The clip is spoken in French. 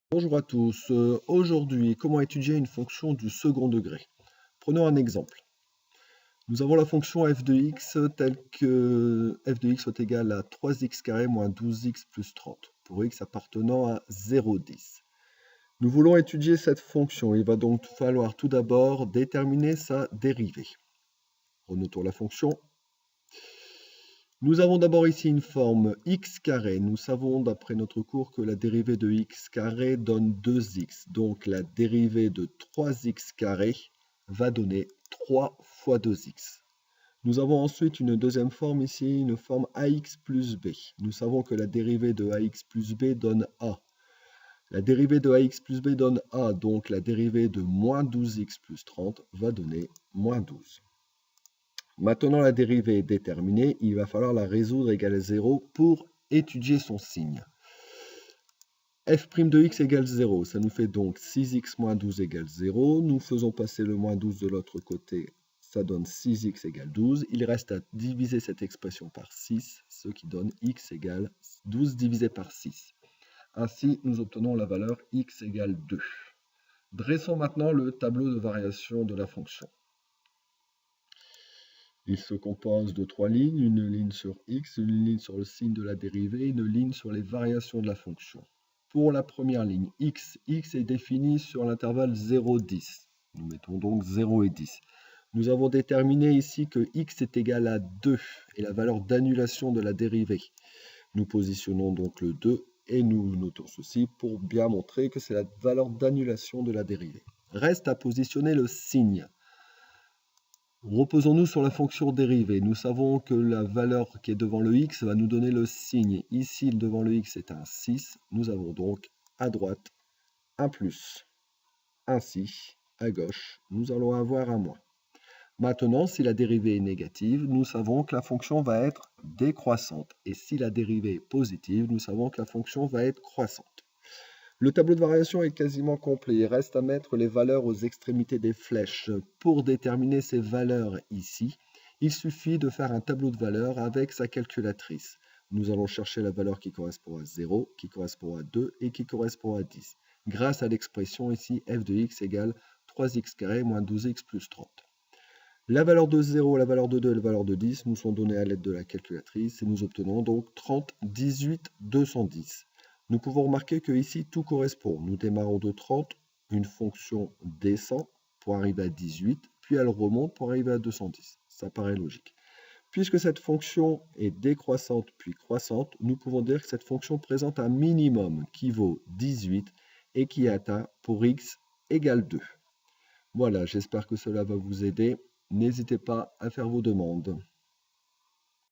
Bonjour à tous. Aujourd'hui, comment étudier une fonction du second degré? Prenons un exemple. Nous avons la fonction f de x telle que f de x soit égal à 3x carré moins 12x plus 30 pour x appartenant à 0,10. Nous voulons étudier cette fonction. Il va donc falloir tout d'abord déterminer sa dérivée. Renotons la fonction. Nous avons d'abord ici une forme x carré. Nous savons d'après notre cours que la dérivée de x carré donne 2x. Donc la dérivée de 3x carré va donner 3 fois 2x. Nous avons ensuite une deuxième forme ici, une forme ax plus b. Nous savons que la dérivée de ax plus b donne a. La dérivée de ax plus b donne a, donc la dérivée de moins 12x plus 30 va donner moins 12. Maintenant, la dérivée est déterminée, il va falloir la résoudre égale à 0 pour étudier son signe. f' de x égale 0, ça nous fait donc 6x moins 12 égale 0. Nous faisons passer le moins 12 de l'autre côté, ça donne 6x égale 12. Il reste à diviser cette expression par 6, ce qui donne x égale 12 divisé par 6. Ainsi, nous obtenons la valeur x égale 2. Dressons maintenant le tableau de variation de la fonction. Il se compose de 3 lignes, une ligne sur x, une ligne sur le signe de la dérivée, une ligne sur les variations de la fonction. Pour la première ligne, x est défini sur l'intervalle 0,10. Nous mettons donc 0 et 10. Nous avons déterminé ici que x est égal à 2 et la valeur d'annulation de la dérivée. Nous positionnons donc le 2 et nous notons ceci pour bien montrer que c'est la valeur d'annulation de la dérivée. Reste à positionner le signe. Reposons-nous sur la fonction dérivée. Nous savons que la valeur qui est devant le x va nous donner le signe. Ici, devant le x est un 6. Nous avons donc à droite un plus. Ainsi, à gauche, nous allons avoir un moins. Maintenant, si la dérivée est négative, nous savons que la fonction va être décroissante. Et si la dérivée est positive, nous savons que la fonction va être croissante. Le tableau de variation est quasiment complet. Il reste à mettre les valeurs aux extrémités des flèches. Pour déterminer ces valeurs ici, il suffit de faire un tableau de valeurs avec sa calculatrice. Nous allons chercher la valeur qui correspond à 0, qui correspond à 2 et qui correspond à 10. Grâce à l'expression ici, f de x égale 3x carré moins 12x plus 30. La valeur de 0, la valeur de 2 et la valeur de 10 nous sont données à l'aide de la calculatrice et nous obtenons donc 30, 18, 210. Nous pouvons remarquer que ici tout correspond. Nous démarrons de 30, une fonction descend pour arriver à 18, puis elle remonte pour arriver à 210. Ça paraît logique. Puisque cette fonction est décroissante puis croissante, nous pouvons dire que cette fonction présente un minimum qui vaut 18 et qui est atteint pour x égale 2. Voilà, j'espère que cela va vous aider. N'hésitez pas à faire vos demandes.